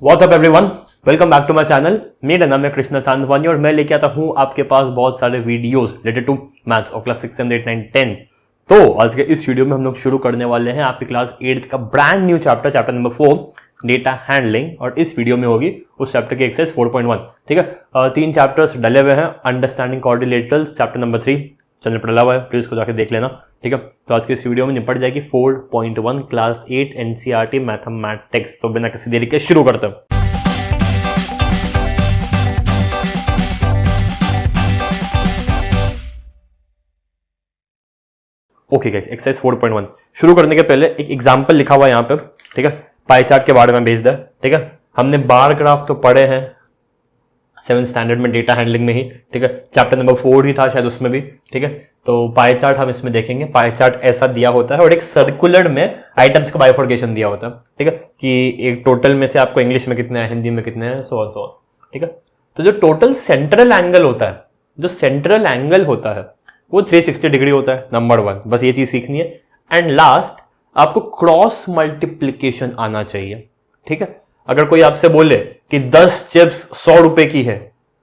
WhatsApp everyone, welcome back to my channel. मेरा नाम है कृष्णा चांदवानी और मैं लेके आता हूं आपके पास बहुत सारे वीडियोस रिलेटेड टू मैथ्स और क्लास 6, 7, 8, 9, 10। तो आज के इस वीडियो में हम लोग शुरू करने वाले हैं आपकी क्लास 8 का brand new chapter number 4 data handling. और इस वीडियो में होगी उस चैप्टर की एक्सरसाइज 4.1। ठीक है, 3 चैप्टर्स डले हुए हैं। Understanding coordinators chapter number 3 channel पर डला हुआ है, प्लीज उसको जाके देख लेना। ठीक है, तो आज की इस वीडियो में निपट जाएगी 4.1 क्लास 8 एनसीईआरटी मैथमेटिक्स। तो बिना किसी देरी के शुरू करते हैं। ओके गाइस, एक्सरसाइज 4.1 शुरू करने के पहले एक एग्जांपल लिखा हुआ है यहाँ पे। ठीक है, पाई चार्ट के बारे में भेज दिया। ठीक है, हमने बार ग्राफ तो पढ़े हैं 7th स्टैंडर्ड में डेटा हैंडलिंग में ही। ठीक है, चैप्टर नंबर 4 ही था शायद उसमें भी। ठीक है, तो पाई चार्ट हम इसमें देखेंगे। पाई चार्ट ऐसा दिया होता है और एक सर्कुलर में आइटम्स का बाइफर्केशन दिया होता है। ठीक है, कि एक टोटल में से आपको इंग्लिश में कितने हैं, हिंदी में कितने हैं, सो ऑन। ठीक है, तो जो टोटल सेंट्रल एंगल होता है, जो सेंट्रल एंगल होता है वो 360 डिग्री होता है, नंबर 1। बस ये चीज सीखनी है। एंड लास्ट आपको क्रॉस मल्टीप्लीकेशन आना चाहिए। ठीक है, अगर कोई आपसे बोले कि 10 चिप्स 100 रुपए की है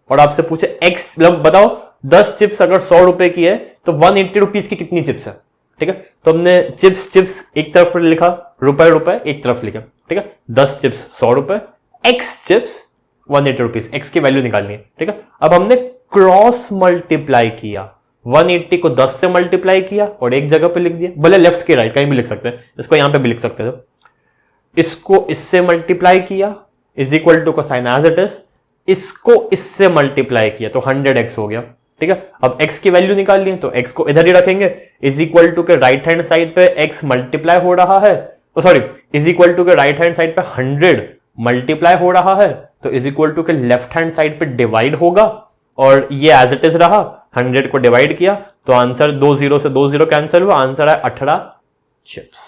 और आपसे पूछे एक्स, मतलब बताओ 10 चिप्स अगर 100 रुपए की है तो 180 रुपीज की कितनी चिप्स है। ठीक है, तो हमने चिप्स एक तरफ लिखा, रुपए एक तरफ लिखा। ठीक है, 10 चिप्स 100 रुपए, एक्स चिप्स 180 रुपीज, एक्स की वैल्यू निकालनी है। ठीक है, अब हमने क्रॉस मल्टीप्लाई किया, 180 को 10 से मल्टीप्लाई किया और एक जगह पे लिख दिया। भले लेफ्ट के राइट कहीं भी लिख सकते हैं, इसको यहां पे भी लिख सकते थे। इसको इससे मल्टीप्लाई किया इज इक्वल टू को साइन एज इट इज, इसको इससे मल्टीप्लाई किया तो 100x हो गया। ठीक है, अब x की वैल्यू निकाल ली तो x को इधर ही रखेंगे। इज इक्वल टू के राइट हैंड साइड पे x मल्टीप्लाई हो रहा है, तो सॉरी, इज इक्वल टू के राइट हैंड साइड पे 100 मल्टीप्लाई हो रहा है, तो इज इक्वल टू के लेफ्ट हैंड साइड पे डिवाइड होगा और ये एज इट इज रहा। 100 को डिवाइड किया तो आंसर 2 0 से 2 0 कैंसिल हुआ, आंसर है 18 चिप्स।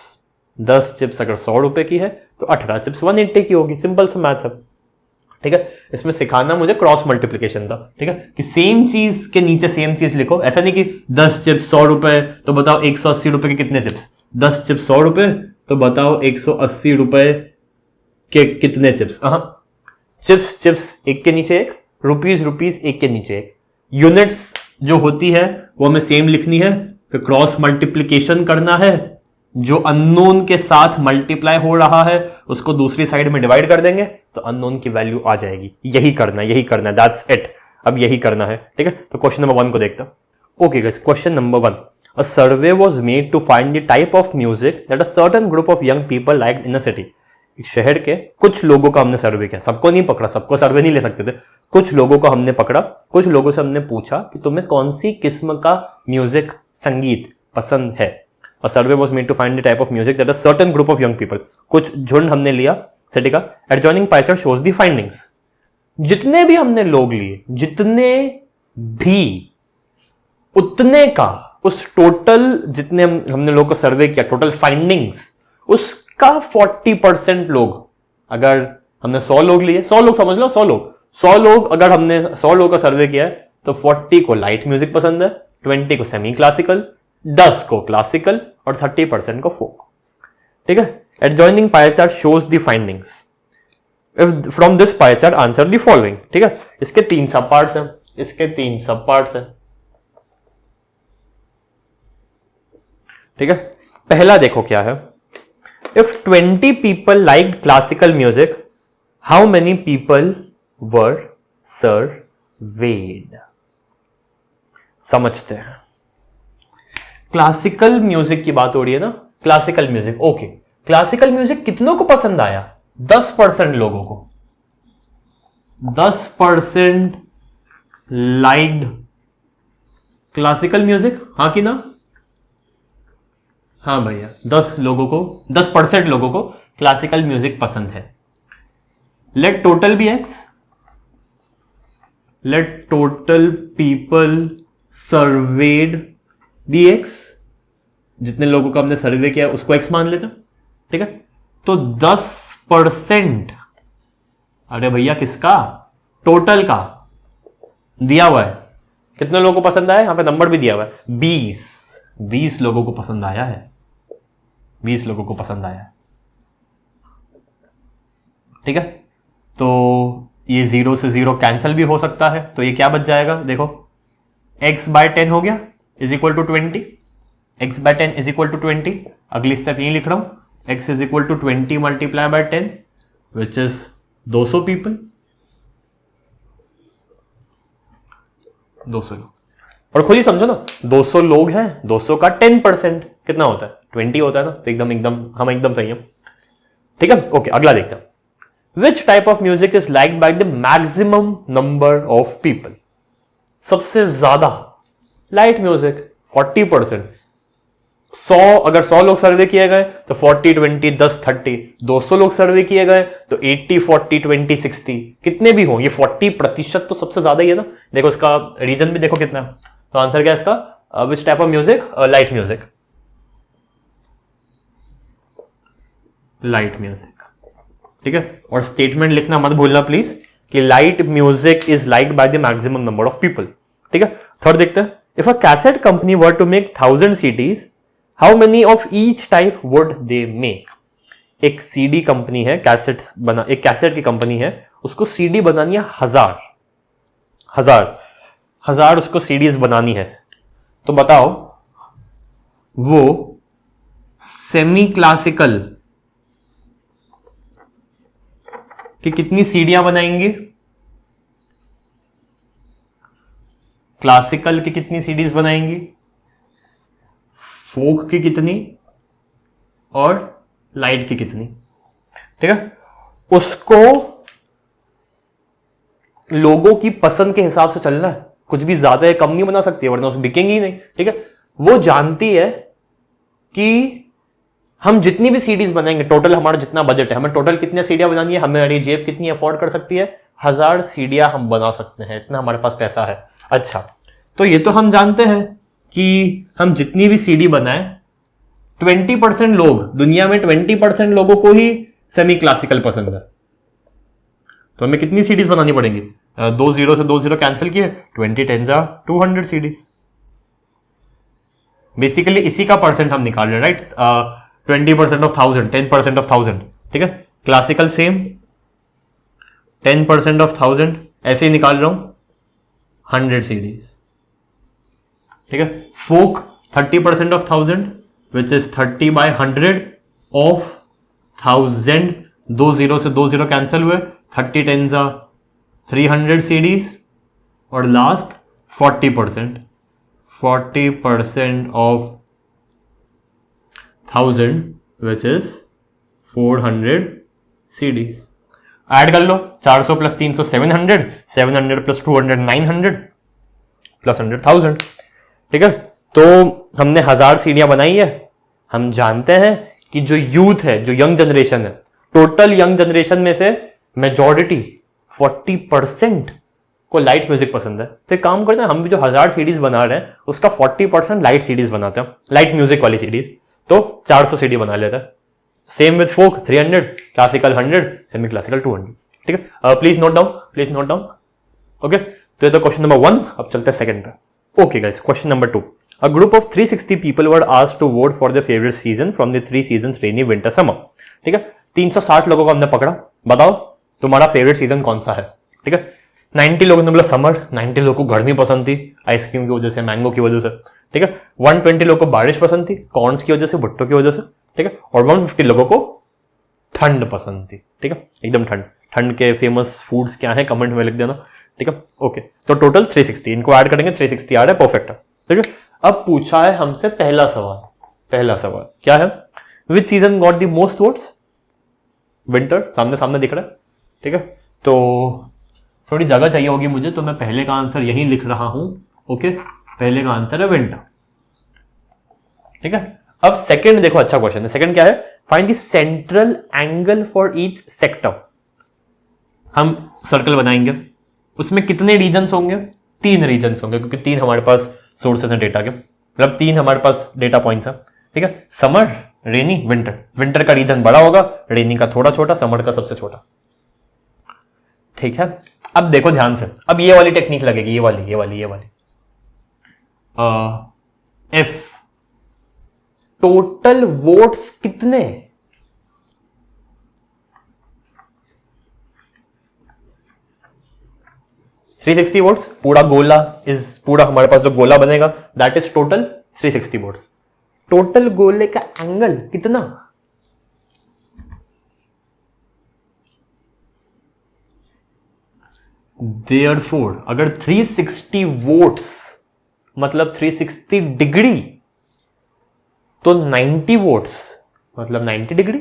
10 चिप्स अगर 100 रुपए की है तो 18 चिप्स 180 की होगी। सिंपल सा मैथ्स है। ठीक है, इसमें सिखाना मुझे क्रॉस मल्टीप्लीकेशन था। ठीक है, कि सेम चीज के नीचे सेम चीज लिखो। ऐसा नहीं कि 10 चिप्स 100 रुपए तो बताओ 180 रुपए के कितने चिप्स। 10 चिप्स 100 रुपए तो बताओ 180 रुपए के कितने चिप्स। चिप्स एक के नीचे एक, रुपीज एक के नीचे एक। यूनिट्स जो होती है वो हमें सेम लिखनी है, फिर क्रॉस मल्टीप्लीकेशन करना है। जो अननोन के साथ मल्टीप्लाई हो रहा है उसको दूसरी साइड में डिवाइड कर देंगे तो अननोन की वैल्यू आ जाएगी। यही करना है, दैट्स इट। अब यही करना है। ठीक है, तो क्वेश्चन नंबर 1 को देखते हैं। Okay guys, question number 1, a survey was made to find the type of music that a certain group of young people liked in a city. एक शहर के कुछ लोगों का हमने सर्वे किया, सबको नहीं पकड़ा, सबको सर्वे नहीं ले सकते थे। कुछ लोगों को हमने पकड़ा, कुछ लोगों से हमने पूछा कि तुम्हें कौन सी किस्म का म्यूजिक, संगीत पसंद है। A survey was made to find the type of music that a certain group of young people, कुछ झुंड हमने लिया सिटी का। Adjoining pie chart shows the findings। जितने भी हमने लोग लिए, जितने भी, उतने का, उस टोटल जितने हमने लोग को सर्वे किया, टोटल फाइंडिंग्स, उसका 40% लोग, अगर हमने 100 लोग लिए, 100 लोग समझ लो, 100 लोग अगर हमने 100 लोग का सर्वे किया है तो 40 को लाइट म्यूजिक पसंद है, 20 को सेमी क्लासिकल, 10 को क्लासिकल और 30% को फोक। ठीक है, adjoining pie chart shows the findings. From this pie chart answer the following. ठीक है, इसके 3 सब पार्ट्स हैं, ठीक है, पहला देखो क्या है। If 20 people like classical music, how many people were served. समझते हैं, क्लासिकल म्यूजिक की बात हो रही है ना। Classical music, okay, classical music कितनों को पसंद आया? 10% लोगों को। 10% लाइक्ड क्लासिकल म्यूजिक, हाँ कि ना? हाँ भैया, 10% लोगों को क्लासिकल म्यूजिक पसंद है। Let total be x, let total people surveyed be x. जितने लोगों का हमने सर्वे किया उसको एक्स मान लेते। ठीक है, तो 10%, अरे भैया किसका? टोटल का दिया हुआ है। कितने लोगों को पसंद आया? यहां पे नंबर भी दिया हुआ है, 20 लोगों को पसंद आया है। 20 लोगों को पसंद आया है। ठीक है, तो ये 0 से 0 कैंसिल भी हो सकता है, तो ये क्या बच जाएगा, देखो x/10 हो गया is equal to 20, x/10 is equal to 20। अगली स्टेप यही लिख रहा हूं, x is equal to 20 multiply by 10 which is 200 people, 200 लोग। और खुद ही समझो ना, 200 लोग हैं, 200 का 10% कितना होता है, 20 होता है ना, तो हम एकदम सही हैं, ठीक है। ओके, अगला देखते हैं। विच type of music is liked by the maximum number of people. सबसे ज्यादा लाइट म्यूजिक 40%। 100 अगर 100 लोग सर्वे किए गए तो 40 20 10 30, 200 लोग सर्वे किए गए तो 80 40 20 60, कितने भी हो ये 40% तो सबसे ज्यादा ही है ना। देखो इसका रीजन भी देखो कितना है, तो आंसर क्या है इसका, which type of music, light music, light music, ठीक है। और स्टेटमेंट लिखना मत भूलना प्लीज कि light music is liked by the maximum number of people, ठीक है। थर्ड देखते हैं, if a cassette company were to make 1000 CDs, how many of each type would they make. एक सीडी कंपनी है, कैसेट्स बना, एक cassette की company है, उसको सीडी बनानी है हजार उसको सीडीज बनानी है, तो बताओ वो सेमी क्लासिकल कि कितनी सीढ़ियां बनाएंगे, क्लासिकल की कितनी सीडीज बनाएंगी, फोक की कितनी और लाइट की कितनी, ठीक है। उसको लोगों की पसंद के हिसाब से चलना है, कुछ भी ज्यादा या कम नहीं बना सकती है वरना उसे बिकेंगी ही नहीं, ठीक है। वो जानती है कि हम जितनी भी सीडीज बनाएंगे, टोटल हमारा जितना बजट है, हमें टोटल कितनी सीडियां बनानी है, हमारी जेब कितनी अफोर्ड कर सकती है, 1000 सीडियां हम बना सकते हैं, इतना हमारे पास पैसा है। अच्छा, तो ये तो हम जानते हैं कि हम जितनी भी सीडी बनाए 20% लोग, दुनिया में 20% लोगों को ही सेमी क्लासिकल पसंद है, तो हमें कितनी सीडीज बनानी पड़ेंगी, 2 0 से 2 0 कैंसिल किए, 20 10 200 सीडीज। बेसिकली इसी का परसेंट हम निकाल रहे हैं, राइट। 20% ऑफ 1000, 10% ऑफ 1000, ठीक है। क्लासिकल सेम 10% ऑफ 1000, ऐसे ही निकाल रहा हूं 100 सीडीज, ठीक है। Folk 30% of 1000 which is 30 by 100 of 1000, 2 0 से 2 0 कैंसिल हुए, 30 10 300 सीडीज। और last 40% of 1000 which is 400 CDs। Add कर लो, 400 प्लस 300 700, 700 प्लस 200 900 प्लस 100 1000, ठीक है। तो हमने 1000 सीढ़ियां बनाई है। हम जानते हैं कि जो यूथ है, जो यंग जनरेशन है, टोटल यंग जनरेशन में से मेजॉरिटी 40% को लाइट म्यूजिक पसंद है। तो एक काम करते हैं, हम भी जो 1000 सीडीज बना रहे हैं उसका 40% लाइट सीडीज बनाते हैं, लाइट म्यूजिक वाली सीडीज, तो 400 सीडी बना लेता है। Same with folk 300, classical 100, semi classical 200, ठीक है। Please note down, okay. तो ये तो क्वेश्चन नंबर 1। अब चलते हैं सेकंड पे। Okay guys, question number 2। A group of 360 people were asked to vote for the favourite season from the 3 seasons rainy winter summer, ठीक है। 360 लोगों को हमने पकड़ा, बताओ तुम्हारा फेवरेट सीजन कौन सा है, ठीक है। 90 लोगों ने बोला समर, 90 लोगों को गर्मी पसंद थी आइसक्रीम की वजह से, मैंगो की वजह से, ठीक है। 120 लोगों को बारिश पसंद थी कॉर्न्स की वजह से, भुट्टो की वजह से, ठीक है। और 150 लोगों को ठंड पसंद थी, ठीक है, एकदम ठंड। ठंड के फेमस फूड्स क्या है कमेंट में लिख देना, ठीक है। ओके, तो टोटल 360, इनको ऐड करेंगे 360 आ रहा है, परफेक्ट है, ठीक है। अब पूछा है हमसे पहला सवाल क्या है, विच season got the most votes, winter, सामने दिख रहा है, ठीक है। तो थोड़ी जगह चाहिए होगी मुझे, तो मैं पहले का आंसर यही लिख रहा हूं, ओके। पहले का आंसर है विंटर, ठीक है। अब सेकंड देखो, अच्छा क्वेश्चन है। सेकंड क्या है, find the central angle for each sector. हम सर्कल बनाएंगे, उसमें कितने रीजन्स होंगे, 3 रीजन्स होंगे, क्योंकि 3 हमारे पास सोर्सेस हैं डेटा के, मतलब 3 हमारे पास डेटा पॉइंट्स हैं, ठीक है। समर, रेनी, विंटर। विंटर का रीजन बड़ा होगा, रेनी का थोड़ा छोटा, समर का सबसे छोटा, ठीक है। अब देखो ध्यान से, अब ये वाली टेक्निक लगेगी, ये वाली एफ, टोटल वोट्स कितने, 360 वोल्ट्स पूरा गोला इज पूरा हमारे पास जो गोला बनेगा that is total 360 volts. Total गोले का एंगल कितना? देयरफॉर अगर 360 वोल्ट्स मतलब 360 डिग्री तो 90 वोल्ट्स मतलब 90 degree,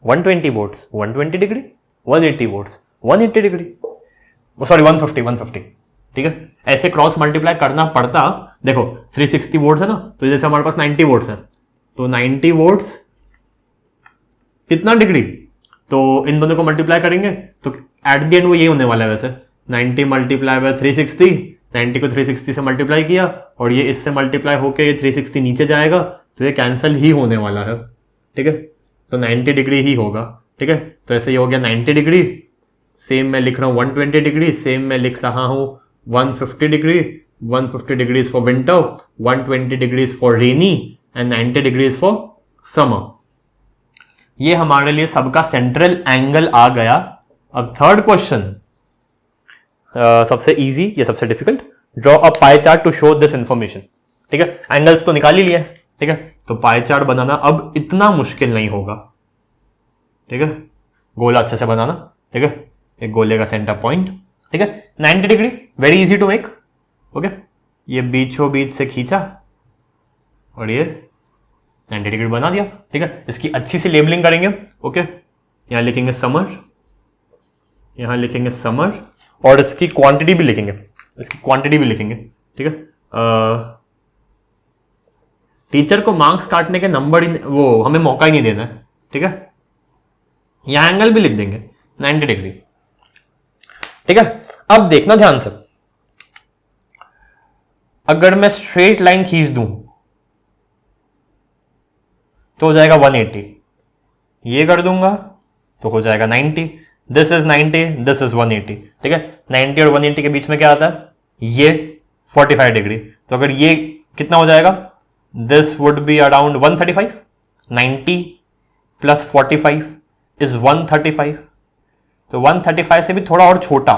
120 volts 120 degree, 180 volts 180 degree, sorry 150, ठीक है। ऐसे क्रॉस मल्टीप्लाई करना पड़ता। देखो 360 वोल्ट्स है ना, तो जैसे हमारे पास 90 वोल्ट्स है तो 90 वोल्ट्स कितना डिग्री, तो इन दोनों को मल्टीप्लाई करेंगे तो एट द एंड वो ये होने वाला है। वैसे 90 मल्टीप्लाई बाय 360, 90 को 360 से मल्टीप्लाई किया और ये इससे मल्टीप्लाई होकर ये 360 नीचे जाएगा तो ये कैंसिल ही होने वाला है, ठीक है। तो 90 डिग्री ही होगा, ठीक है। तो ऐसे ये हो गया 90 डिग्री, सेम मैं लिख रहा हूँ 120 डिग्री, सेम मैं लिख रहा हूँ 150 degree, 150 degrees for winter, 120 degrees for rainy and 90 degrees for summer. ये हमारे लिए सबका सेंट्रल एंगल आ गया। अब थर्ड क्वेश्चन सबसे इजी या सबसे difficult, draw a pie chart to show this information, ठीक है। एंगल्स तो निकाल ही लिए, ठीक है। तो पाई चार्ट बनाना अब इतना मुश्किल नहीं होगा, ठीक है। गोला अच्छे से बनाना, ठीक है। एक गोले का सेंटर पॉइंट, ठीक है, 90 degree, very easy to make, okay. ये बीचों बीच से खींचा और ये 90 डिग्री बना दिया, ठीक है। इसकी अच्छी सी लेबलिंग करेंगे, ओके। यहां लिखेंगे समर, यहां लिखेंगे समर और इसकी क्वांटिटी भी लिखेंगे, इसकी क्वांटिटी भी लिखेंगे, ठीक है। टीचर को मार्क्स काटने के नंबर वो हमें मौका ही नहीं देना है, ठीक है। यहां एंगल भी लिख देंगे 90 डिग्री, ठीक है। अब देखना ध्यान से, अगर मैं स्ट्रेट लाइन खींच दूं तो हो जाएगा 180, ये कर दूंगा तो हो जाएगा 90, दिस इज 90, दिस इज 180, ठीक है। 90 और 180 के बीच में क्या आता है, ये 45 डिग्री। तो अगर ये कितना हो जाएगा, this would be around 135, 90 plus 45 is 135, तो 135 से भी थोड़ा और छोटा,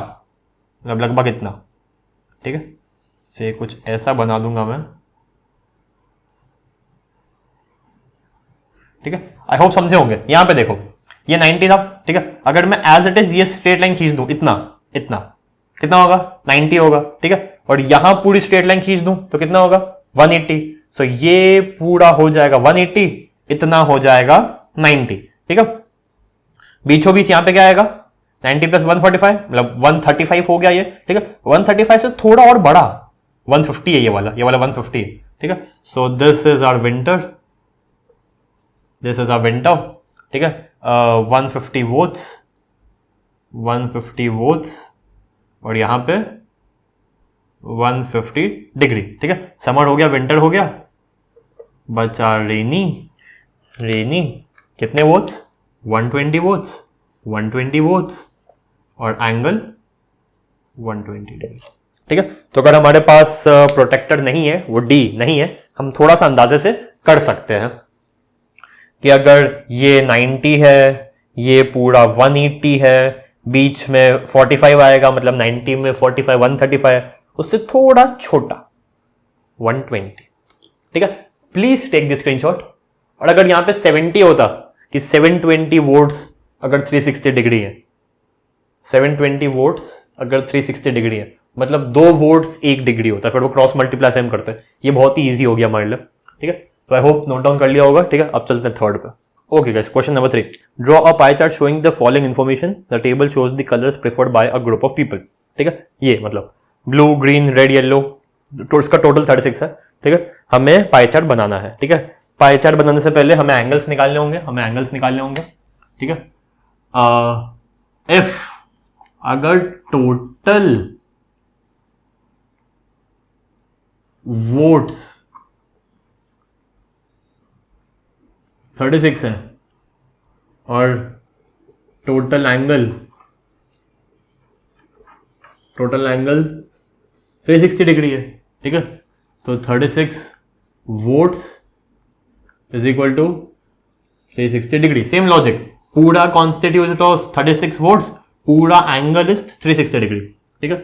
मतलब लगभग इतना, ठीक है। से कुछ ऐसा बना दूंगा मैं, ठीक है। आई होप समझे होंगे। यहां पे देखो ये 90 था, ठीक है। अगर मैं एज इट इज ये स्ट्रेट लाइन खींच दूं इतना इतना, कितना होगा 90 होगा, ठीक है। और यहां पूरी स्ट्रेट लाइन खींच दूं तो कितना होगा 180, सो ये पूरा हो जाएगा 180, इतना हो जाएगा 90, ठीक है। बीचों बीच यहां पे क्या आएगा 90 प्लस 145 मतलब 135 हो गया ये, ठीक है। 135 से थोड़ा और बड़ा 150 है, ये वाला 150 है, ठीक है। So this is our winter, this is our winter, ठीक है। 150 वोट्स, 150 वोट्स और यहां पे 150 डिग्री, ठीक है। समर हो गया, विंटर हो गया, बचा रेनी, रेनी कितने वोट्स 120 वोट्स, 120 वोट्स और एंगल 120 डिग्री, ठीक है। तो अगर हमारे पास प्रोटेक्टर नहीं है, वो डी नहीं है, हम थोड़ा सा अंदाजे से कर सकते हैं कि अगर ये 90 है, ये पूरा 180 है, बीच में 45 आएगा, मतलब 90 में 45 135 है, उससे थोड़ा छोटा 120, ठीक है। Please take this screenshot. और अगर यहां पे 70 होता कि 720 वोल्ट्स अगर 360 डिग्री है, 720 वोल्ट्स अगर 360 डिग्री है, मतलब 2 वोल्ट्स 1 डिग्री होता है, फिर वो क्रॉस मल्टीप्लाई से हम करते हैं। ये बहुत ही ईजी हो गया हमारे लिए, ठीक है। तो आई होप नोट डाउन कर लिया होगा, ठीक है। अब चलते हैं थर्ड पे। Okay guys, question number 3, draw a pie chart showing the following information, the table shows the colours preferred bye a group of people, ठीक है। ये मतलब ब्लू ग्रीन रेड येलो, तो इसका टोटल 36 है, ठीक है। हमें पाई चार्ट बनाना है, ठीक है। पाई चार्ट बनाने से पहले हमें एंगल्स निकालने होंगे, ठीक है। इफ अगर टोटल वोट्स 36 है और टोटल एंगल 360 डिग्री है, ठीक है। तो 36 votes is equal to 360 degree. Same logic, पूरा कॉन्स्टिट्यूट ऑफ 36 वोट्स, पूरा एंगल इज 360 डिग्री, ठीक है।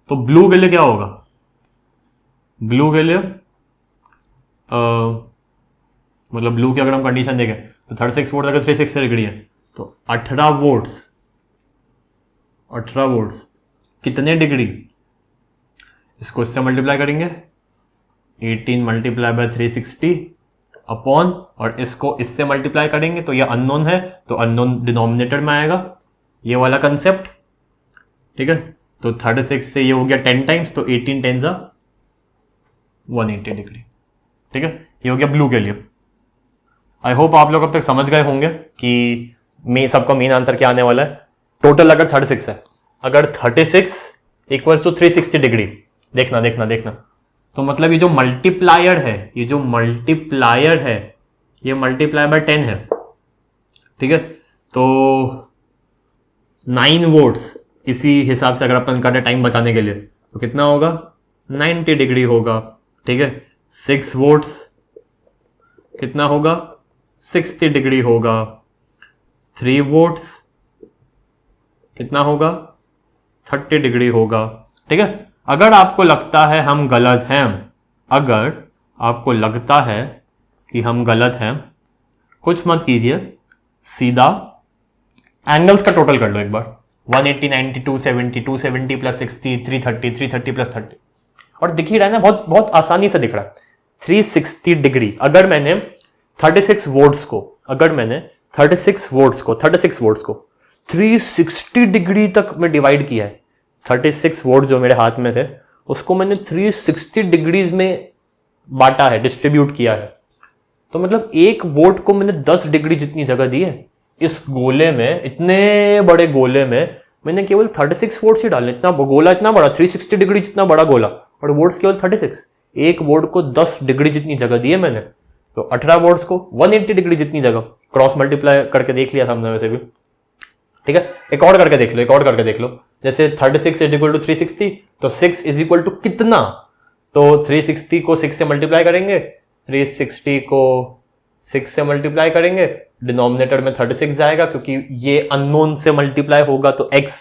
तो ब्लू के लिए क्या होगा, ब्लू के लिए मतलब ब्लू की अगर हम कंडीशन देखें तो 36 वोल्ट अगर 360 डिग्री है तो 18 वोल्ट्स कितने डिग्री, इसको इससे मल्टीप्लाई करेंगे 18 मल्टीप्लाई बाय 360 अपॉन, और इसको इससे मल्टीप्लाई करेंगे तो ये अननोन है तो अननोन डिनोमिनेटर में आएगा, ये वाला कंसेप्ट, ठीक है। तो 36 से ये हो गया 10 टाइम्स, तो 18 10 180 डिग्री, ठीक है। ये हो गया ब्लू के लिए। आई होप आप लोग अब तक समझ गए होंगे कि सबका मेन आंसर क्या आने वाला है। टोटल अगर 36 है, अगर 36 इक्वल्स टू 360 डिग्री, देखना तो मतलब ये जो मल्टीप्लायर है, ये मल्टीप्लाई बाय 10 है, ठीक है। तो 9 वोल्ट्स इसी हिसाब से अगर अपन करें टाइम बचाने के लिए तो कितना होगा, 90 डिग्री होगा, ठीक है। 6 वोल्ट्स कितना होगा, 60 डिग्री होगा। 3 वोल्ट्स कितना होगा, 30 डिग्री होगा, ठीक है। अगर आपको लगता है हम गलत हैं, अगर आपको लगता है कि हम गलत हैं, कुछ मत कीजिए, सीधा एंगल्स का टोटल कर लो एक बार, 180 90 270 270 प्लस 60 330 330 प्लस 30, और दिख ही रहा है ना, बहुत आसानी से दिख रहा है। 360 डिग्री अगर मैंने 36 वोल्ट्स को 360 डिग्री तक में डिवाइड किया है, 36 वोल्ट जो मेरे हाथ में थे उसको मैंने 360 डिग्रीज में बांटा है, डिस्ट्रीब्यूट किया है, तो मतलब एक वोल्ट को मैंने 10 डिग्री जितनी जगह दी है। इस गोले में, इतने बड़े गोले में मैंने केवल 36 वोल्ट्स ही डाले, इतना गोला इतना बड़ा, 360 डिग्री जितना बड़ा गोला, और वोल्ट्स केवल 36। एक वोल्ट को 10 डिग्री जितनी जगह दी है मैंने, तो 18 वोल्ट्स को 180 डिग्री जितनी जगह, क्रॉस मल्टीप्लाई करके देख लिया था हमने वैसे भी, ठीक है। एक और करके देख लो, जैसे 36 इज इक्वल टू 360, तो 6 इज इक्वल टू कितना, तो 360 को 6 से मल्टीप्लाई करेंगे, 360 को 6 से मल्टीप्लाई करेंगे, डिनोमिनेटर में 36 जाएगा, क्योंकि ये अननोन से मल्टीप्लाई होगा तो x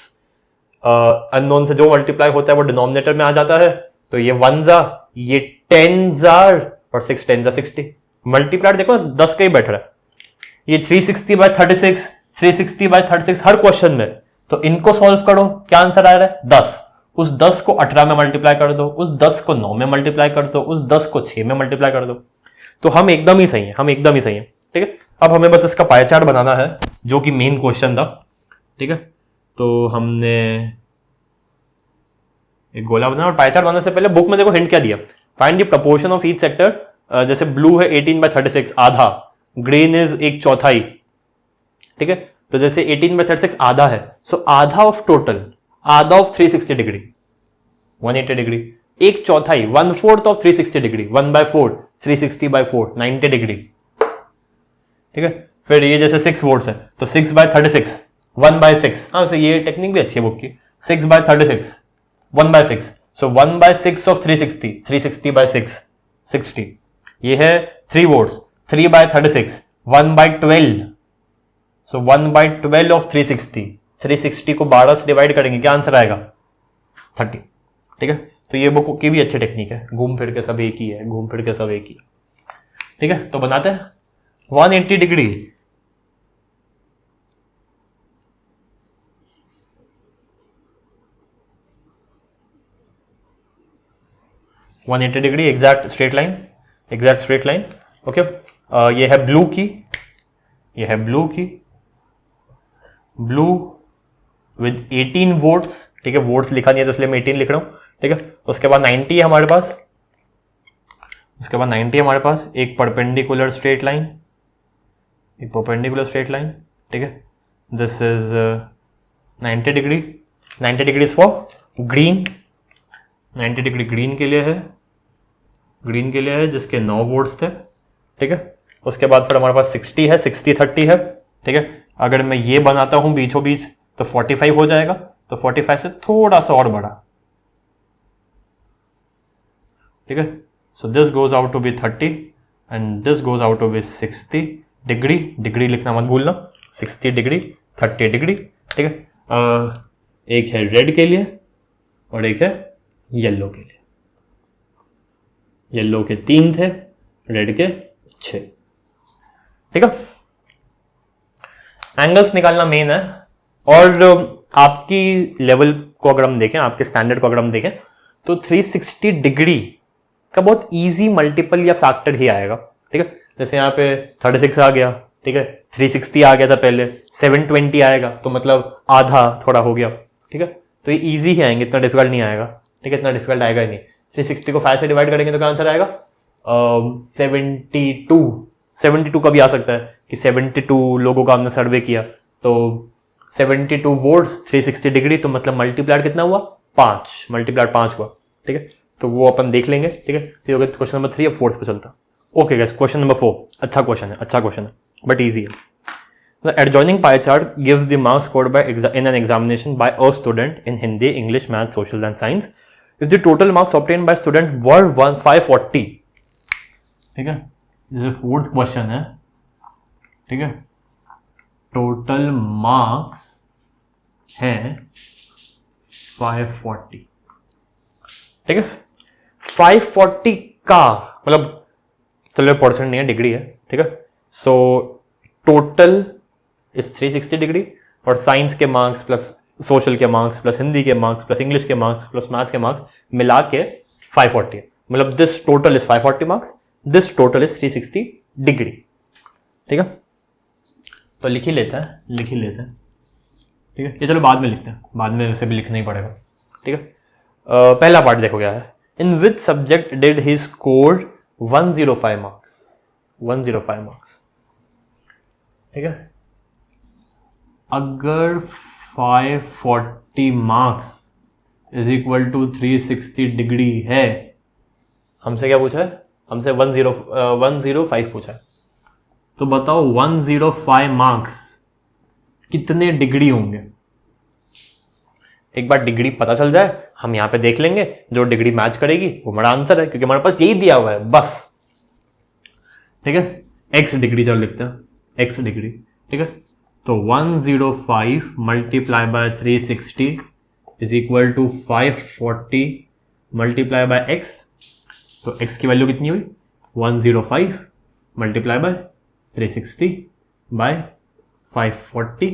अननोन से जो मल्टीप्लाई होता है वो डिनोमिनेटर में आ जाता है, तो ये 1 जा, ये 10 जा, और 6 10 जा 60। मल्टीप्लाई देखो 10 का ही बैठ रहा है, ये 360 बाय 36, 360 बाय 36 हर क्वेश्चन में, तो इनको सॉल्व करो, क्या आंसर आ रहा है 10। उस 10 को 18 में मल्टीप्लाई कर दो, उस 10 को 9 में मल्टीप्लाई कर दो, उस 10 को 6 में मल्टीप्लाई कर दो, तो हम एकदम ही सही है, ठीक है। अब हमें बस इसका पाई चार्ट बनाना है, जो कि मेन क्वेश्चन था, ठीक है। तो हमने एक गोला बनाया, और पाई चार्ट बनाने से पहले बुक में देखो हिंट क्या दिया, find the proportion of each sector. जैसे ब्लू है 18 बाय 36 आधा, ग्रीन इज 1/4, ठीक है। तो जैसे 18 बाय 36 आधा है, सो आधा ऑफ टोटल, आधा of 360 degree 180 degree, 1/4 1/4 of 360 degree 1/4 360 by 4 90 degree, ठीक है। फिर ये जैसे 6 वोल्ट्स है, तो 6 बाय 36 1/6, हाँ वैसे ये टेक्निक भी अच्छी है बुक की, 6 बाय 36 1/6, सो 1/6 ऑफ 360 360 बाय 6 60, ये है 3 वोल्ट्स, 3 बाय 36 1/12, सो 1/12 ऑफ 360, 360 को 12 से डिवाइड करेंगे, क्या आंसर आएगा 30, ठीक है। तो ये बुक की भी अच्छी टेक्निक है, घूम फिर के सब एक ही है, ठीक है। तो बनाते हैं 180 degree, exact straight line, okay. ये है ब्लू की, ब्लू विद 18 वोल्ट्स, ठीक है। वोल्ट्स लिखा नहीं है तो इसलिए मैं 18 लिख रहा हूं, ठीक है। उसके बाद 90 है हमारे पास, एक परपेंडिकुलर स्ट्रेट लाइन, ठीक है। This is 90 degree for green, 90 degree green के लिए है, जिसके 9 वोल्ट्स थे, ठीक है। उसके बाद फिर हमारे पास 60 है, 60 30 है, ठीक है। अगर मैं ये बनाता हूं बीचों बीच तो 45 हो जाएगा, तो 45 से थोड़ा सा और बड़ा, ठीक है। So this goes out to be 30 and this goes out to be 60 degree लिखना मत भूलना, 60 डिग्री 30 डिग्री, ठीक है। एक है रेड के लिए और एक है येलो के लिए, येलो के 3 थे, रेड के 6। ठीक है, एंगल्स निकालना मेन है। और आपकी लेवल को अगर हम देखें, आपके स्टैंडर्ड को अगर हम देखें, तो 360 डिग्री का बहुत इजी मल्टीपल या फैक्टर ही आएगा। ठीक है, जैसे यहाँ पे 36 आ गया, ठीक है, 360 आ गया था पहले, 720 आएगा, तो मतलब आधा थोड़ा हो गया। ठीक है, तो ये इजी ही आएंगे, इतना डिफिकल्ट नहीं आएगा। ठीक है, इतना डिफिकल्ट आएगा ही नहीं। 360 को 5 से डिवाइड करेंगे तो क्या आंसर आएगा? 72 का भी आ सकता है कि 72 लोगों का हमने सर्वे किया, तो 72 वोल्ट्स 360 डिग्री, तो मतलब मल्टीप्लाइड कितना हुआ? 5, मल्टीप्लाइड 5 हुआ। ठीक है, तो वो अपन देख लेंगे। ठीक है, फिर होगा क्वेश्चन नंबर 3 या 4 पे चलता। ओके गाइस, क्वेश्चन नंबर 4 अच्छा क्वेश्चन है, अच्छा क्वेश्चन है, बट ईजी है। The adjoining pie chart gives the marks scored by in an examination by a student in Hindi, English, Math, Social and Science. If the total marks obtained by student were 540, ठीक है, जैसे 4th question है। ठीक है, total marks हैं 540। ठीक है, 540 का मतलब, चलो परसेंट नहीं है, डिग्री है। ठीक है, सो टोटल इस 360 डिग्री, और साइंस के मार्क्स प्लस सोशल के मार्क्स प्लस हिंदी के मार्क्स प्लस इंग्लिश के मार्क्स प्लस मैथ के मार्क्स मिला के 540 है। मतलब this total is 540 marks, this total is 360 degree. ठीक है, तो लिख ही लेते हैं, लिख ही लेते हैं। ठीक है, ये चलो बाद में लिखते हैं, बाद में उसे भी लिखना ही पड़ेगा। ठीक है, पहला पार्ट देखो क्या है। In which subject did he score 105 marks? 105 marks. ठीक है, अगर 540 marks is equal to 360 degree है, हमसे क्या पूछा है? हमसे 105 पूछा है। तो बताओ 105 मार्क्स कितने डिग्री होंगे? एक बार डिग्री पता चल जाए, हम यहां पे देख लेंगे, जो डिग्री मैच करेगी वो हमारा आंसर है, क्योंकि हमारे पास यही दिया हुआ है बस। ठीक है, x डिग्री चलो लिखते हैं, x डिग्री। ठीक है, तो 105 multiply by 360 is equal to 540 multiply by x। तो x की वैल्यू कितनी हुई? 105 मल्टीप्लाई बाय 360 बाय 540,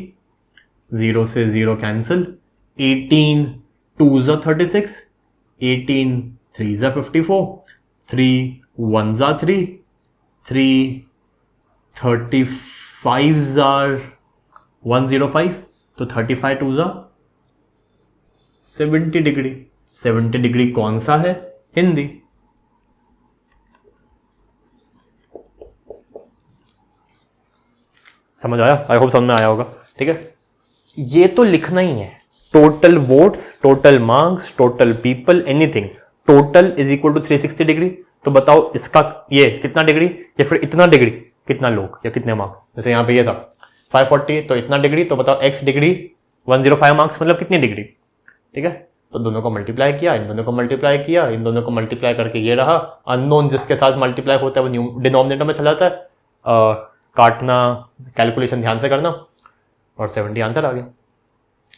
0 से 0 cancel, 18 2s 36, 18 3s 54, 3 1s 3, 3 35s 105, तो 35 2s 70 डिग्री। 70 डिग्री कौन सा है? हिंदी। समझ आया? आई होप समझ में आया होगा। ठीक है, ये तो लिखना ही है, total votes, total marks, total people, anything, total is equal to 360 degree. तो बताओ इसका ये कितना डिग्री, या फिर इतना डिग्री कितना लोग या कितने मार्क्स? जैसे यहाँ पे ये था 540, तो इतना डिग्री, तो बताओ x डिग्री 105 मार्क्स मतलब कितनी डिग्री? ठीक है, तो दोनों को मल्टीप्लाई किया, इन दोनों को मल्टीप्लाई किया, इन दोनों को मल्टीप्लाई करके ये रहा। अननोन जिसके साथ मल्टीप्लाई होता है वो डिनोमिनेटर में चला जाता है, काटना, कैलकुलेशन ध्यान से करना, और 70 आंसर आ गया।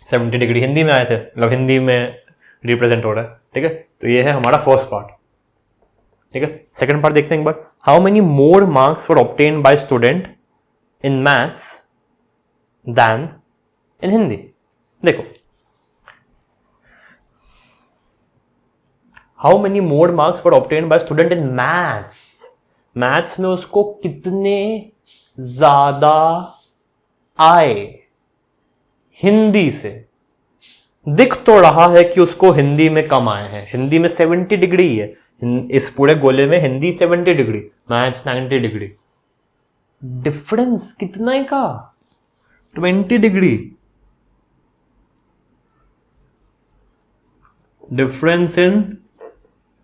70 डिग्री हिंदी में आए थे, मतलब हिंदी में रिप्रेजेंट हो रहा है। ठीक है, तो ये है हमारा फर्स्ट पार्ट। ठीक है, सेकंड पार्ट देखते हैं एक बार। How many more marks were obtained by student in maths than in Hindi? देखो, how many more marks were obtained by student in maths, maths में उसको कितने ज्यादा आए हिंदी से। दिख तो रहा है कि उसको हिंदी में कम आए हैं, हिंदी में 70 डिग्री है, इस पूरे गोले में Hindi 70 degree, maths 90 degree, difference कितना है का? 20 degree difference in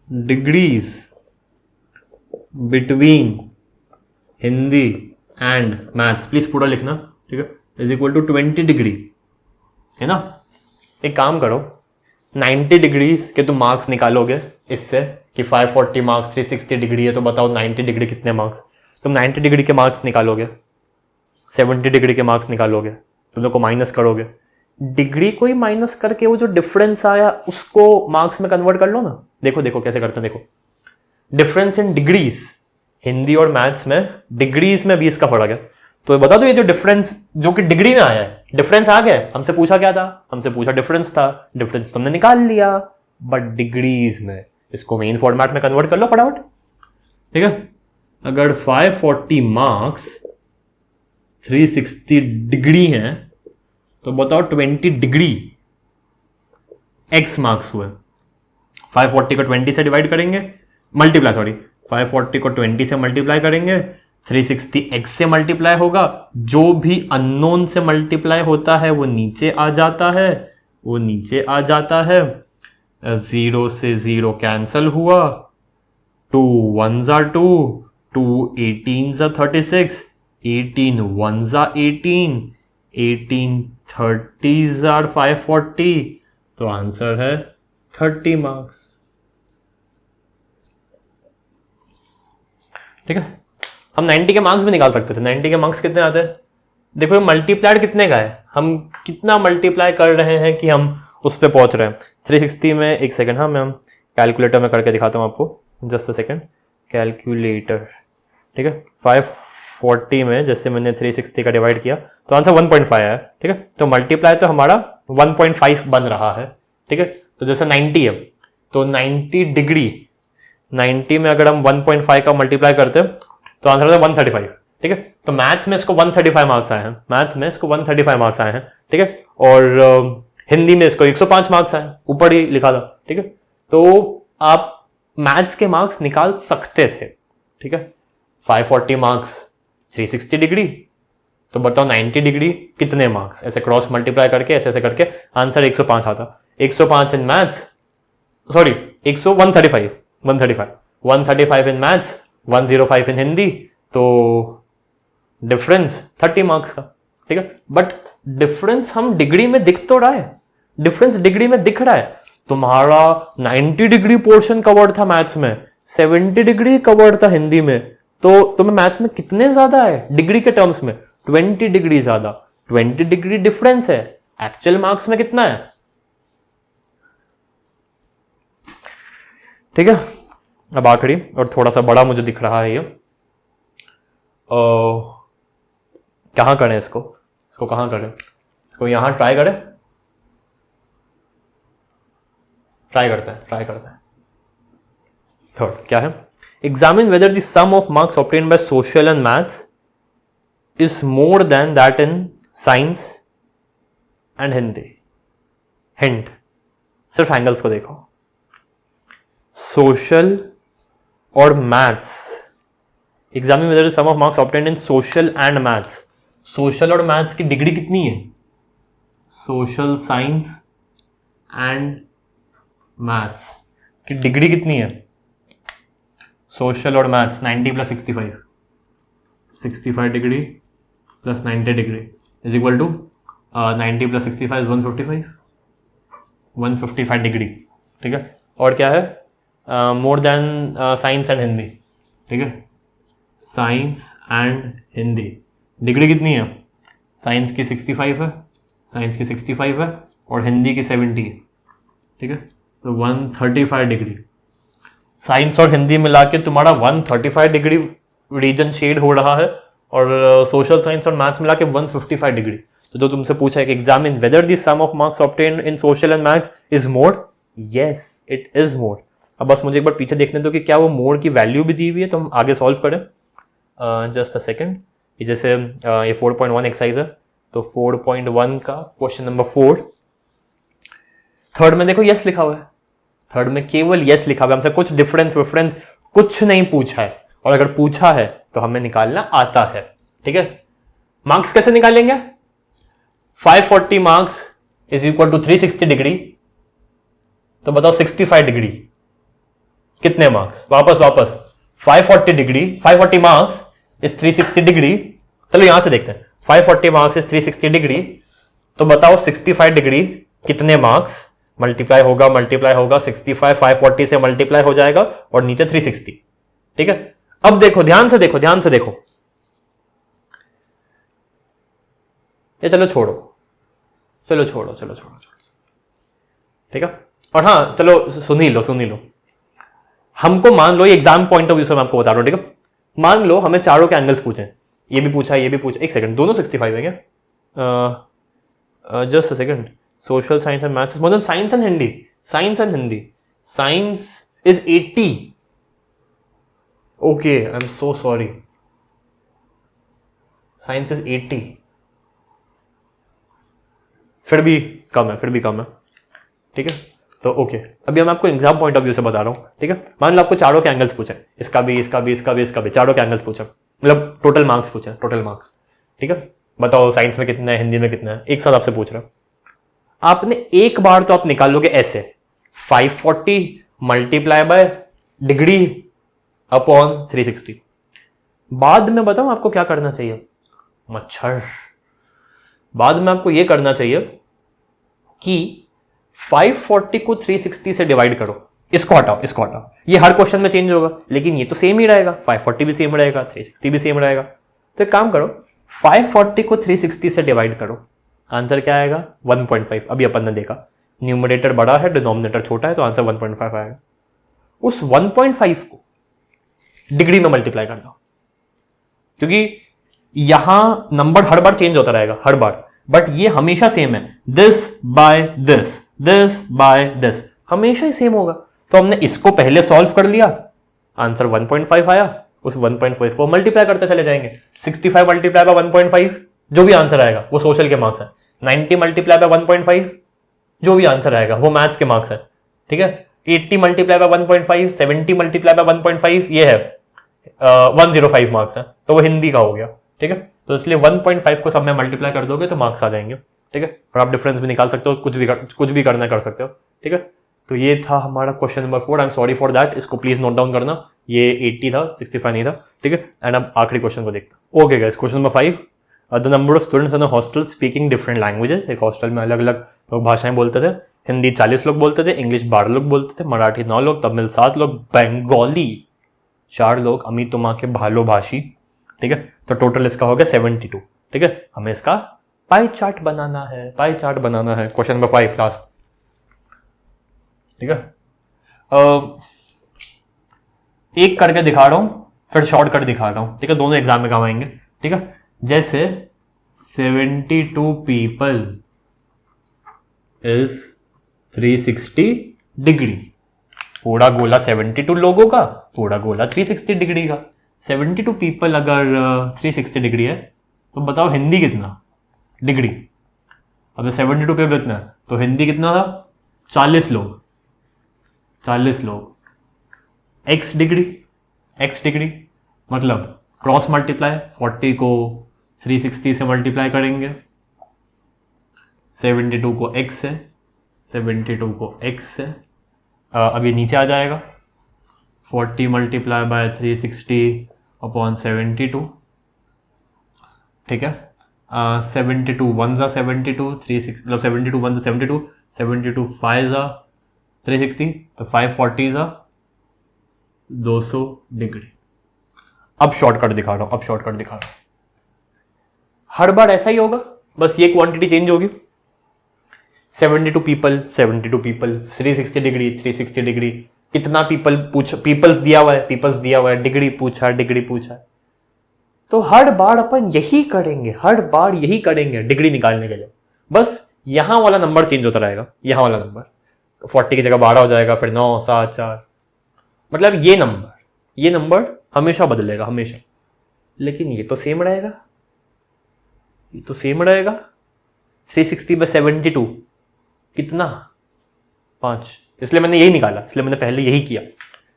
degrees between Hindi and maths, please पूरा लिखना। ठीक है, इज इक्वल टू 20 डिग्री है ना। एक काम करो, 90 डिग्रीज के तुम मार्क्स निकालोगे इससे कि 540 मार्क्स 360 डिग्री है, तो बताओ 90 डिग्री कितने मार्क्स? तुम 90 डिग्री के मार्क्स निकालोगे, 70 डिग्री के मार्क्स निकालोगे, दोनों को माइनस करोगे, डिग्री को ही माइनस करके वो जो डिफरेंस आया उसको मार्क्स में कन्वर्ट कर लो ना। देखो देखो कैसे करते हैं, देखो डिफरेंस इन डिग्रीज, हिंदी और मैथ्स में डिग्रीज में 20 का फर्क है। तो बता दो ये जो डिफरेंस जो कि डिग्री में आया है, डिफरेंस आ गया, हमसे पूछा क्या था, हमसे पूछा डिफरेंस था, डिफरेंस तुमने निकाल लिया, बट डिग्रीज में इसको मेन फॉर्मेट में कन्वर्ट कर लो फटाफट। ठीक है, अगर 540 मार्क्स 360 डिग्री हैं तो बताओ 20 डिग्री x मार्क्स हुए। 540 को 20 से डिवाइड करेंगे, मल्टीप्लाई, सॉरी 540 को 20 से मल्टीप्लाई करेंगे, 360 x से मल्टीप्लाई होगा, जो भी अननोन से मल्टीप्लाई होता है वो नीचे आ जाता है, वो नीचे आ जाता है, 0 से 0 कैंसल हुआ, 2 1s are 2, 2 18s are 36, 18 1s are 18, 18 30s are 540, तो आंसर है 30 मार्क्स। ठीक है, हम 90 के मार्क्स भी निकाल सकते थे। 90 के मार्क्स कितने आते हैं, देखो ये मल्टीप्लाइड कितने का है, हम कितना मल्टीप्लाई कर रहे हैं कि हम उस पर पहुंच रहे हैं। 360 में, एक सेकेंड, हाँ मैं हम कैलकुलेटर में करके दिखाता हूँ आपको, जस्ट अ सेकेंड, कैलकुलेटर। ठीक है, 540 में जैसे मैंने 360 का डिवाइड किया तो आंसर 1.5 है। ठीक है, तो मल्टीप्लाई तो हमारा 1.5 बन रहा है। ठीक है, तो जैसे 90 है तो 90 डिग्री, 90 में अगर हम 1.5 का मल्टीप्लाई करते हैं तो आंसर होता है 135। ठीक है, तो मैथ्स में इसको 135 मार्क्स आए हैं, मैथ्स में इसको 135 मार्क्स आए हैं। ठीक है, और हिंदी में इसको 105 मार्क्स आए, ऊपर ही लिखा था। ठीक है, तो आप मैथ्स के मार्क्स निकाल सकते थे। ठीक है, 540 मार्क्स 360 डिग्री, तो बताओ 90 डिग्री कितने मार्क्स, ऐसे क्रॉस मल्टीप्लाई करके ऐसे ऐसे करके आंसर 105 आता। 105 in maths, sorry 135 135 in maths, 105 इन हिंदी, तो डिफरेंस 30 मार्क्स का। ठीक है, बट डिफरेंस हम डिग्री में दिख तो रहा है, डिफरेंस डिग्री में दिख रहा है। तुम्हारा 90 डिग्री पोर्शन कवर्ड था मैथ्स में, 70 डिग्री कवर्ड था हिंदी में, तो तुम्हें मैथ्स में कितने ज्यादा है डिग्री के टर्म्स में, 20 डिग्री ज्यादा, 20 डिग्री डिफरेंस है। एक्चुअल मार्क्स में कितना है? ठीक है, अब आखिरी और थोड़ा सा बड़ा मुझे दिख रहा है ये, कहाँ करें इसको कहाँ करें, इसको यहां ट्राई करते हैं। थर्ड क्या है, examine whether the sum of marks obtained by social and maths is more than that in science and Hindi. Hint, सिर्फ एंगल्स को देखो, सोशल और maths, examine whether the sum of marks obtained in social and maths, social और maths की degree कितनी है, social science and maths की degree कितनी है, सोशल और maths 90 plus 65 degree plus 90 degree is equal to 90 plus 65 is 155 degree. ठीक है, और क्या है, more than science and Hindi. ठीक है, साइंस एंड हिंदी डिग्री कितनी है, साइंस की 65 है और हिंदी की 70 है। ठीक है, तो 135 डिग्री, साइंस और हिंदी मिला के तुम्हारा 135 डिग्री रीजन शेड हो रहा है, और सोशल साइंस और मैथ्स मिला के 155 डिग्री। तो जो तुमसे पूछा है कि examine whether the sum of marks obtained in social and maths is more, yes it is more. अब बस मुझे एक बार पीछे देखने दो कि क्या वो मोर की वैल्यू भी दी हुई है, तो हम आगे सॉल्व करें। जस्ट अ सेकेंड, जैसे ये 4.1 एक्सरसाइज है, तो 4.1 का क्वेश्चन नंबर 4, थर्ड में देखो यस लिखा हुआ है, थर्ड में केवल यस लिखा हुआ है, हमसे कुछ डिफरेंस विफरेंस कुछ नहीं पूछा है, और अगर पूछा है तो हमें निकालना आता है। ठीक है, मार्क्स कैसे निकालेंगे, 540 marks is equal to 360 degree, तो बताओ 65 डिग्री कितने मार्क्स, वापस 540 मार्क्स इज 360 डिग्री, चलो यहां से देखते हैं, 540 मार्क्स इज 360 डिग्री, तो बताओ 65 डिग्री कितने मार्क्स, मल्टीप्लाई होगा 65 540 से मल्टीप्लाई हो जाएगा और नीचे 360। ठीक है, अब देखो ध्यान से देखो, ये चलो छोड़ो, चलो छोड़ो, ठीक है। और हाँ चलो सुन ही लो, हमको मान लो, ये एग्जाम पॉइंट ऑफ व्यू से मैं आपको बता रहा हूँ, ठीक है। मान लो हमें चारों के एंगल्स पूछे, ये भी पूछा, एक सेकंड, दोनों 65 है क्या? Just a second, social science and maths, मतलब science and Hindi, science is 80। Okay, I am so sorry, science is 80, फिर भी कम है, ठीक है। तो ओके, अभी मैं आपको एग्जाम पॉइंट ऑफ व्यू से बता रहा हूँ, ठीक है। मान लो आपको चारों के एंगल्स पूछे, इसका भी, चारों के एंगल्स पूछे, मतलब टोटल मार्क्स, ठीक है। बताओ साइंस में कितना है, हिंदी में कितना है, एक साथ आपसे पूछ रहा हूँ। आपने एक बार तो आप निकालोगे ऐसे, 540 मल्टीप्लाई बाय डिग्री अपॉन 360। बाद में बताऊं आपको क्या करना चाहिए, बाद में आपको यह करना चाहिए कि 540 को 360 से डिवाइड करो, इसको हटाओ, ये हर क्वेश्चन में चेंज होगा, लेकिन ये तो सेम ही रहेगा, 540 भी सेम रहेगा, 360 भी सेम रहेगा। तो एक काम करो, 540 को 360 से डिवाइड करो, आंसर क्या आएगा? 1.5। अभी अपन ने देखा न्यूमरेटर बड़ा है, डिनोमिनेटर छोटा है, तो आंसर 1.5 आएगा। उस 1.5 को डिग्री में मल्टीप्लाई कर दो, क्योंकि यहां नंबर हर बार चेंज होता रहेगा, हर बार, बट ये हमेशा सेम है, दिस बाय दिस हमेशा ही सेम होगा। तो हमने इसको पहले सॉल्व कर लिया, आंसर 1.5 आया, उस 1.5 को मल्टीप्लाई करते चले जाएंगे। 65 मल्टीप्लाई बाय 1.5, जो भी आंसर आएगा वो सोशल के मार्क्स है। 90 मल्टीप्लाई बाय 1.5, जो भी आंसर आएगा वो मैथ्स के मार्क्स है, ठीक है। 80 मल्टीप्लाई बाय 1.5, 70 मल्टीप्लाई बाय 1.5, ये है 105 मार्क्स है, तो वो हिंदी का हो गया, ठीक है। तो इसलिए 1.5 को सब में मल्टीप्लाई कर दोगे तो मार्क्स आ जाएंगे, ठीक है। और आप डिफरेंस भी निकाल सकते हो, कुछ भी करना कर सकते हो, ठीक है। तो ये था हमारा question number 4। I am sorry for that, इसको प्लीज नोट डाउन करना, ये 80 था, 65 नहीं था, ठीक है। एंड अब आखिरी क्वेश्चन को देखते हैं। Okay guys, question number 5, the number of students in the hostel speaking different languages. एक हॉस्टल में अलग अलग लोग भाषाएं बोलते थे। हिंदी 40 लोग बोलते थे, इंग्लिश 12 लोग बोलते थे, मराठी 9 लोग, तमिल 7 लोग, बंगाली 4 लोग, अमी तुमा के भालो भाषी, ठीक है। तो टोटल इसका हो गया 72, ठीक है। हमें इसका पाई चार्ट बनाना है, क्वेश्चन नंबर 5 लास्ट, ठीक है। एक करके दिखा रहा हूं, फिर शॉर्टकट दिखा रहा हूं, ठीक है। दोनों एग्जाम में काम आएंगे, ठीक है। जैसे 72 पीपल इज 360 डिग्री, पूरा गोला 72 लोगों का, पूरा गोला 360 डिग्री का। 72 पीपल अगर 360 डिग्री है तो बताओ हिंदी कितना डिग्री? अब 72 पीपल इतना है तो हिंदी कितना था? 40 लोग, x डिग्री मतलब क्रॉस मल्टीप्लाई, 40 को 360 से मल्टीप्लाई करेंगे, 72 को x से, अभी नीचे आ जाएगा 40 मल्टीप्लाई बाय 360 अपॉन 72, ठीक है। 72 1 जा 72, 360 मतलब 72 1 जा 72, 72 5 जा 360, तो 540 जा 200 डिग्री। अब शॉर्टकट दिखा रहा हूं, हर बार ऐसा ही होगा, बस ये क्वांटिटी चेंज होगी। 72 पीपल 360 डिग्री, कितना पीपल्स दिया हुआ है, डिग्री पूछा, तो हर बार अपन यही करेंगे डिग्री निकालने के लिए। बस यहां वाला नंबर चेंज होता रहेगा, 40 की जगह 12 हो जाएगा, फिर 9 7 4, मतलब ये नंबर हमेशा बदलेगा, हमेशा। लेकिन ये तो सेम रहेगा, 360 बाय 72 कितना? 5। इसलिए मैंने यही निकाला, इसलिए मैंने पहले यही किया।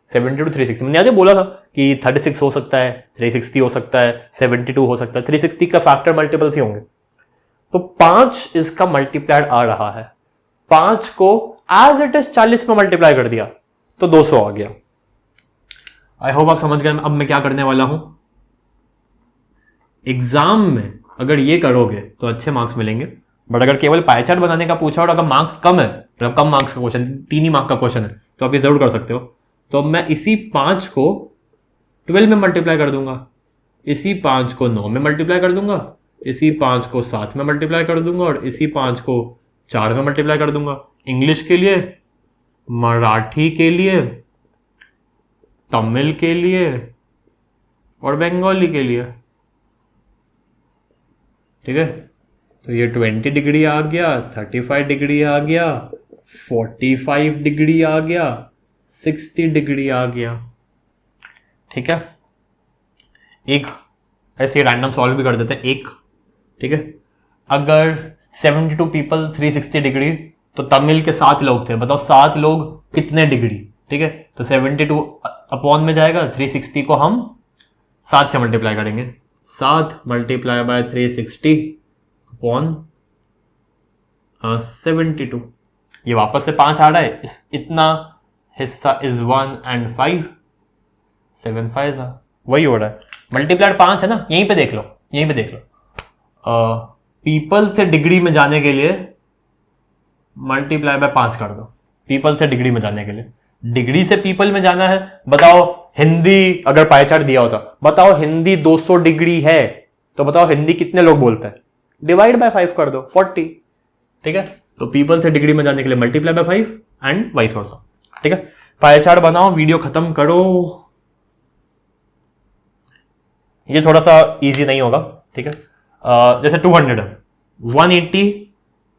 72 360, मैंने आगे बोला था कि 36 हो सकता है, 360 हो सकता है, 72 हो सकता है, 360 का फैक्टर मल्टीपल्स ही होंगे। तो 5 इसका मल्टीप्लाइड आ रहा है, 5 को एज इट इज 40 में मल्टीप्लाई कर दिया तो 200 आ गया। आई होप आप समझ गए अब मैं क्या करने वाला हूं। एग्जाम में अगर ये करोगे तो अच्छे मार्क्स मिलेंगे, बट अगर केवल पाई चार्ट बनाने का पूछा और अगर मार्क्स कम है, मतलब कम मार्क्स का क्वेश्चन, 3 ही मार्क्स का क्वेश्चन है, तो आप ये जरूर कर सकते हो। तो मैं इसी 5 को 12 में मल्टीप्लाई कर दूंगा, इसी 5 को 9 में मल्टीप्लाई कर दूंगा, इसी 5 को 7 में मल्टीप्लाई कर दूंगा, और इसी 5 को 4 में मल्टीप्लाई कर दूंगा, इंग्लिश के लिए, मराठी के लिए, तमिल के लिए और बंगाली के लिए। ठीक है, तो ये 20 डिग्री आ गया, 35 डिग्री आ गया, 45 डिग्री आ गया, 60 डिग्री आ गया। ठीक है, एक ऐसे रैंडम सॉल्व भी कर देते हैं एक। ठीक है, अगर 72 पीपल 360 डिग्री, तो तमिल के 7 लोग थे, बताओ 7 लोग कितने डिग्री। ठीक है, तो 72 अपॉन में जाएगा, 360 को हम 7 से मल्टीप्लाई करेंगे, 7 मल्टीप्लाई बाय 360 अपॉन 72। ये वापस से 5 आ रहा है, इतना हिस्सा इज 1 and 5, 7 5 वही हो रहा है। मल्टीप्लाइड 5 है ना, यहीं पे देख लो, यहीं पे देख लो। पीपल से डिग्री में जाने के लिए मल्टीप्लाई बाय 5 कर दो, पीपल से डिग्री में जाने के लिए। डिग्री से पीपल में जाना है, बताओ हिंदी, अगर पाई चार्ट दिया होता, बताओ हिंदी 200 डिग्री है, तो बताओ हिंदी कितने लोग बोलते हैं, डिवाइड बाय 5 कर दो, 40। ठीक है, तो पीपल से डिग्री में जाने के लिए multiply by 5 and vice versa. ठीक है, पाई चार्ट बनाओ, वीडियो खत्म करो। ये थोड़ा सा इजी नहीं होगा। ठीक है, जैसे 200 है, 180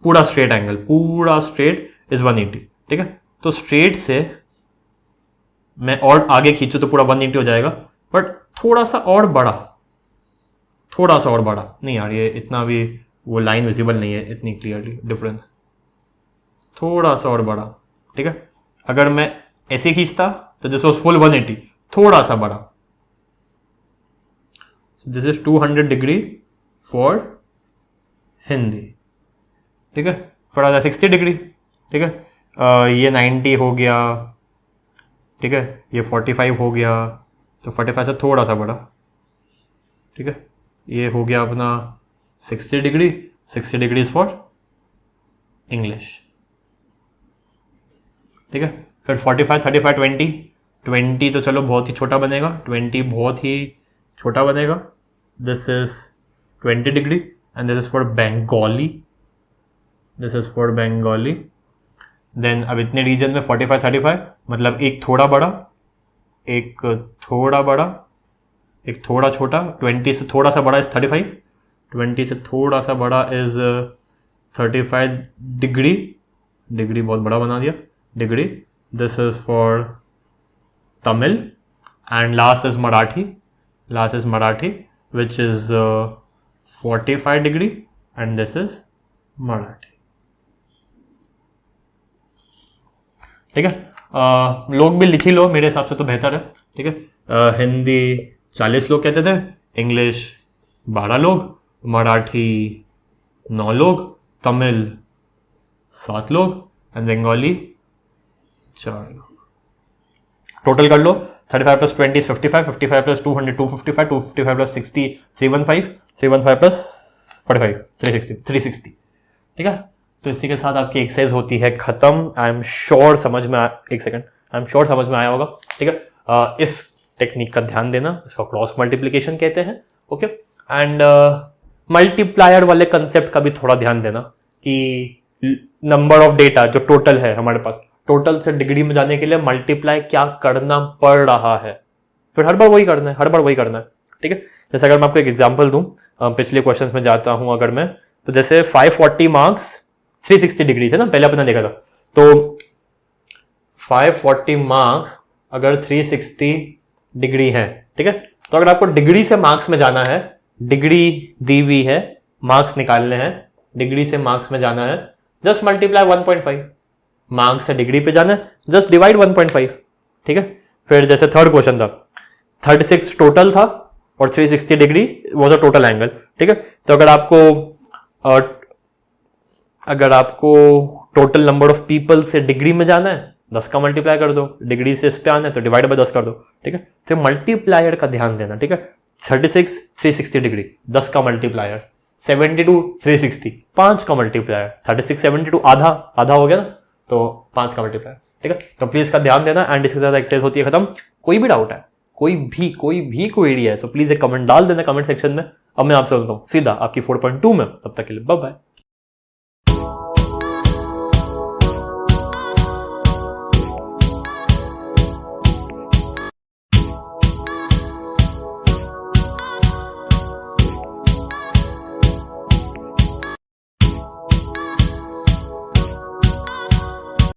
पूरा स्ट्रेट एंगल, पूरा स्ट्रेट इज 180। ठीक है, तो स्ट्रेट से मैं और आगे खींचू तो पूरा 180 हो जाएगा, बट थोड़ा सा और बड़ा, थोड़ा सा और बड़ा नहीं यार, ये इतना भी वो लाइन विजिबल नहीं है इतनी क्लियरली, डिफरेंस थोड़ा सा और बड़ा। ठीक है, अगर मैं ऐसे खींचता तो दिस वाज फुल 180, थोड़ा सा बड़ा, this is 200 degree for Hindi. ठीक है, थोड़ा सा 60 डिग्री। ठीक है, ये 90 हो गया। ठीक है, ये 45 हो गया, तो 45 से थोड़ा सा बड़ा। ठीक है, ये हो गया अपना 60 डिग्री, 60 डिग्री फॉर इंग्लिश। ठीक है, फिर 45 35 20, 20 तो चलो बहुत ही छोटा बनेगा, 20 बहुत ही छोटा बनेगा। This is 20 degree and this is for Bengali, this is for Bengali. Then अब इतने रीजन में 45 35, मतलब एक थोड़ा बड़ा, एक थोड़ा बड़ा, एक थोड़ा छोटा, 20 से थोड़ा सा बड़ा इज 35, 20 से थोड़ा सा बड़ा इज 35 डिग्री, डिग्री बहुत बड़ा बना दिया, degree. This is for Tamil and last is Marathi, last is Marathi which is 45 degree and this is Marathi. ठीक है, लोग भी लिख ही लो, मेरे हिसाब से तो बेहतर है। ठीक है, हिंदी 40 लोग कहते थे, इंग्लिश 12 लोग, मराठी 9 लोग, तमिल 7 लोग एंड बंगाली 4 लोग। टोटल कर लो, 35 plus 20 is 55, 55 plus 200 255, 255 plus 60 315, 315 plus 45 360। ठीक है, तो इसी के साथ आपकी एक्सरसाइज होती है खत्म। आई एम श्योर समझ में एक सेकंड, आई एम श्योर समझ में आया होगा। ठीक है, इस टेक्निक का ध्यान देना, इसका क्रॉस मल्टीप्लिकेशन कहते हैं। ओके, एंड मल्टीप्लायर वाले कंसेप्ट का भी थोड़ा ध्यान देना कि नंबर ऑफ डेटा जो टोटल है हमारे पास, टोटल से डिग्री में जाने के लिए मल्टीप्लाई क्या करना पड़ रहा है, फिर हर बार वही करना है, हर बार वही करना है। ठीक है, जैसे अगर मैं आपको एक एग्जांपल दूं, पिछले क्वेश्चंस में जाता हूं अगर मैं, तो जैसे 540 मार्क्स 360 डिग्री थे ना, पहले अपने देखा था, तो 540 मार्क्स अगर 360 डिग्री है, ठीक है, तो अगर आपको डिग्री से मार्क्स में जाना है, डिग्री दी हुई है, मार्क्स निकालने हैं, डिग्री से मार्क्स में जाना है, जस्ट मल्टीप्लाई 1.5, मार्क्स से डिग्री पे जाना है, जस्ट डिवाइड 1.5। ठीक है, फिर जैसे थर्ड क्वेश्चन था, 36 टोटल था और 360 degree was a total angle. ठीक है, तो अगर आपको टोटल नंबर ऑफ पीपल से डिग्री में जाना है, 10 का मल्टीप्लाई कर दो, डिग्री से इस पे आना है तो डिवाइड बाय 10 कर दो। ठीक है, तो मल्टीप्लायर का ध्यान देना। ठीक है, 36 360 डिग्री 10 का मल्टीप्लायर, 72 360 5 का मल्टीप्लायर, 36 72 आधा आधा हो गया ना, तो 5 का मल्टीप्लायर। ठीक है, तो प्लीज इसका ध्यान देना एंड इसके साथ एक्सरसाइज होती है खत्म। कोई भी डाउट है, कोई भी क्वेरी है, सो प्लीज एक कमेंट डाल देना कमेंट सेक्शन में। अब मैं आपसे बोलता हूँ सीधा आपकी 4.2 में, तब तक के लिए बाय बाय।